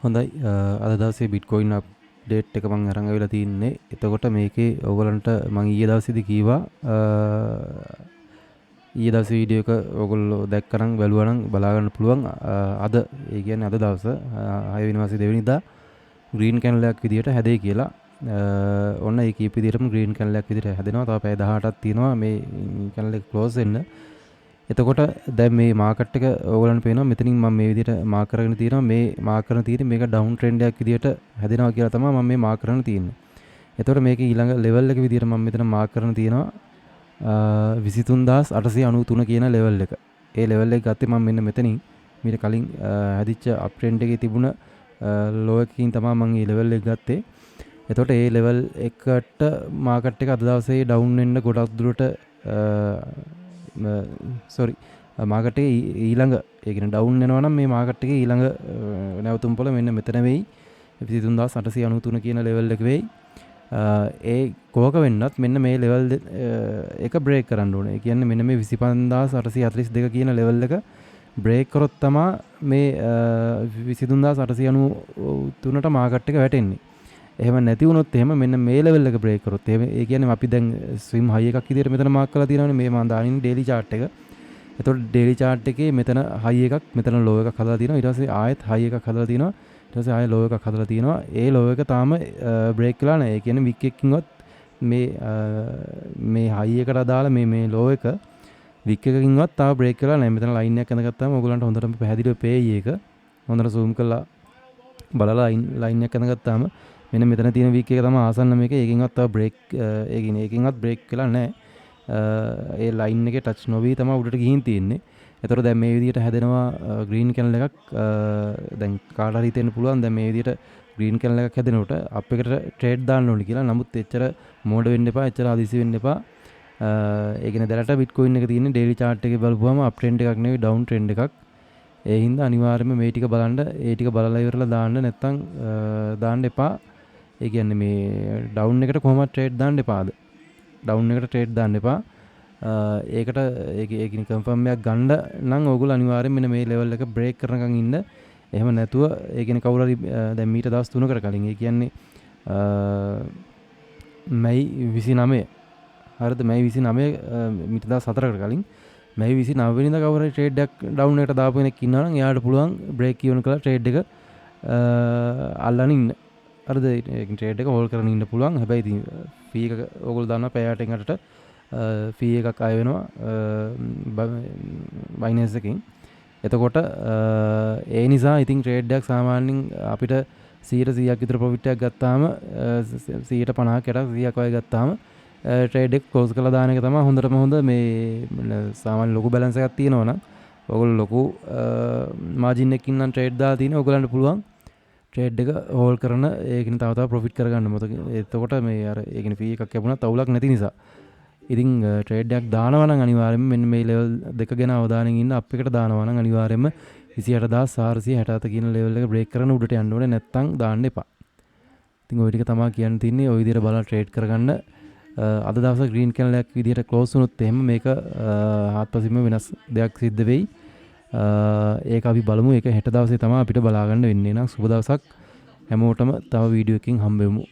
හොඳයි අද දවසේ බිට්කොයින් අප්ඩේට් එක මම අරන් ආවිලා තින්නේ. එතකොට මේකේ ඕගලන්ට මම ඊයේ දවසේදී කීවා ඊයේ දවසේ වීඩියෝ එක ඕගොල්ලෝ දැක්කනම් බැලුවා නම් බලා ගන්න පුළුවන්. අද ඒ කියන්නේ අද දවස 6 වෙනි මාසේ 2 වෙනිදා ග්‍රීන් කැනල් එකක් විදියට හැදේ කියලා. ඔන්න ඒ කීප විදියටම ග්‍රීන් කැනල් එකක් විදියට හැදෙනවා. තව පැය 18ක් තියෙනවා මේ කැනල් එක ක්ලෝස් වෙන්න. එතකොට දැන් මේ මාකට් එක ඕගලන්ට පේනවා මෙතනින් මම මේ විදිහට මාක් කරගෙන තියෙනවා මේ මාක් කරන තියෙන්නේ මේක ඩවුන් ට්‍රෙන්ඩ් එකක් විදිහට හැදෙනවා කියලා තමයි මම මේ මාක් කරගෙන තියෙන්නේ. එතකොට මේක ඊළඟ ලෙවල් එක විදිහට මම මෙතන මාක් කරගෙන තියෙනවා 23893 කියන ලෙවල් එක. ඒ ලෙවල් එක ගත්තේ මම මෙන්න මෙතනින් මීට කලින් හැදිච්ච අප් ට්‍රෙන්ඩ් එකේ තිබුණ ලෝ එකකින් තමයි මම මේ ලෙවල් එක ගත්තේ. එතකොට ඒ ලෙවල් එකට මාකට් එක අද දවසේ ඩවුන් වෙන්න ගොඩක් දුරට සොරි මාකට් එකේ ඊළඟ ඒ කියන්නේ ඩවුන් වෙනවා නම් මේ මාකට් එකේ ඊළඟ නැවතුම් පොළ මෙන්න මෙතන වෙයි 23893 කියන ලෙවල් එක වෙයි. ඒ කෝක වෙන්නත් මෙන්න මේ ලෙවල් එක බ්‍රේක් කරන්න ඕනේ. ඒ කියන්නේ මෙන්න මේ 25842 කියන ලෙවල් එක බ්‍රේක් කරොත් තමයි මේ 23893ට මාකට් එක වැටෙන්නේ. එහෙම නැති වුණොත් එහෙම මෙන්න මේ ලෙවල් එක බ්‍රේක් කරොත් එහෙම ඒ කියන්නේ අපි දැන් ස්විම් හයි එකක් විදියට මෙතන මාක් කරලා තියෙනවානේ මේ මම දානින් ඩේලි chart එක. එතකොට ඩේලි chart එකේ මෙතන හයි එකක් මෙතන ලෝ එකක් හදලා තියෙනවා. ඊට පස්සේ ආයෙත් හයි එකක් හදලා තියෙනවා. ඊට පස්සේ ආයෙ ලෝ එකක් හදලා තියෙනවා. ඒ ලෝ එක තාම බ්‍රේක් වෙලා නැහැ. ඒ කියන්නේ වික් එකකින්වත් මේ හයි එකට අදාළ මේ ලෝ එක වික් එකකින්වත් තාම බ්‍රේක් වෙලා නැහැ. මෙතන ලයින් එකක් ඇඳගත්තාම ඔයගලන්ට හොඳටම පැහැදිලිව පේයි ඒක. හොඳට zoom කරලා බලලා ලයින් එකක් ඇඳගත්තාම මෙන්න මෙතන තියෙන වීක් එක තමයි ආසන්න මේක. ඒකෙන්වත් තව බ්‍රේක් ඒ කියන්නේ ඒකෙන්වත් බ්‍රේක් වෙලා නැහැ. ඒ ලයින් එකේ ටච් නොවි තමයි උඩට ගිහින් තියෙන්නේ. ඒතකොට දැන් මේ විදිහට හැදෙනවා ග්‍රීන් කැනල් එකක්. දැන් කාට හරි හිතෙන්න පුළුවන් දැන් මේ විදිහට ග්‍රීන් කැනල් එකක් හැදෙනකොට අප් එකට ට්‍රේඩ් දාන්න ඕනේ කියලා. නමුත් එච්චර මෝඩ වෙන්න එපා. එච්චර අදිසි වෙන්න එපා. ඒ කියන්නේ දැනට බිට්කොයින් එක තියෙන්නේ ඩේලි chart එකේ බලපුවම අප් ට්‍රෙන්ඩ් එකක් නෙවෙයි ඩවුන් ට්‍රෙන්ඩ් එකක්. ඒ හින්දා අනිවාර්යයෙන්ම මේ ටික බලන්න ඒ ටික බලලා ඉවරලා දාන්න නැත්නම් දාන්න එපා. ඒ කියන්නේ මේ ඩවුන් එකට කොහොමද ට්‍රේඩ් දාන්න එපාද? ඩවුන් එකට ට්‍රේඩ් දාන්න එපා. ඒකට ඒ කියන්නේ කන්ෆර්ම් එකක් ගන්න නම් ඕගොල්ලෝ අනිවාර්යෙන් මෙන්න මේ ලෙවල් එක බ්‍රේක් කරනකන් ඉන්න. එහෙම නැතුව ඒ කියන්නේ කවුරු හරි දැන් මීට දවස් 3කට කලින් ඒ කියන්නේ මැයි 29 හරිද මැයි 29 මීට දවස් 4කට කලින් මැයි 29 වෙනිදා කවුරු හරි ට්‍රේඩ් එකක් ඩවුන් එකට දාපු කෙනෙක් ඉන්නවා නම් එයාට පුළුවන් බ්‍රේක් ඉවන් කරලා ට්‍රේඩ් එක අල්ලන්න ඉන්න. හරිද ට්‍රේඩ් එක හෝල්ඩ් කරගෙන ඉන්න පුළුවන්. හැබැයි ඉතින් ෆී එක ඕගොල්ලෝ දන්නවා පැයකට එකට ෆී එකක් අය වෙනවා බයිනන්ස් එකෙන්. එතකොට ඒ නිසා ඉතින් ට්‍රේඩ් එකක් සාමාන්‍යයෙන් අපිට 100%ක් විතර ප්‍රොෆිට් එකක් ගත්තාම 150ක් 100ක් වගේ ගත්තාම ට්‍රේඩ් එක ක්ලෝස් කරලා දාන එක තමයි හොඳටම හොඳ. මේ සාමාන්‍ය ලොකු බැලන්ස් එකක් තියෙනවා නම් ඔයගොල්ලෝ ලොකු මාජින් එකකින් නම් ට්‍රේඩ් දාලා තියෙන ඔයගලන්ට පුළුවන් ට්‍රේඩ් එක හෝල්ඩ් කරන ඒකෙන් තව ප්‍රොෆිට් කරගන්න. මොකද එතකොට මේ අර ඒ කියන්නේ ෆී එකක් ලැබුණත් අවුලක් නැති නිසා. ඉතින් ට්‍රේඩ් එකක් දානවා නම් අනිවාර්යයෙන්ම මෙන්න මේ ලෙවල් දෙක ගැන අවධානයෙන් ඉන්න. අප් එකට දානවා නම් අනිවාර්යයෙන්ම 28467 කියන ලෙවල් එක බ්‍රේක් කරන උඩට යන්න ඕනේ. නැත්තම් දාන්න එපා. ඉතින් ওই ටික තමයි කියන්න තියන්නේ. ওই විදිහට බලලා ට්‍රේඩ් කරගන්න. අද දවසේ ග්‍රීන් කැනල් එකක් විදිහට ක්ලෝස් වුණොත් එහෙම මේක හාත්පසින්ම වෙනස් දෙයක් සිද්ධ වෙයි. ඒක අපි බලමු. ඒක හෙට දවසේ තමයි අපිට බලා ගන්න වෙන්නේ. නම් සුබ දවසක් හැමෝටම. තව වීඩියෝ එකකින් හම්බෙමු.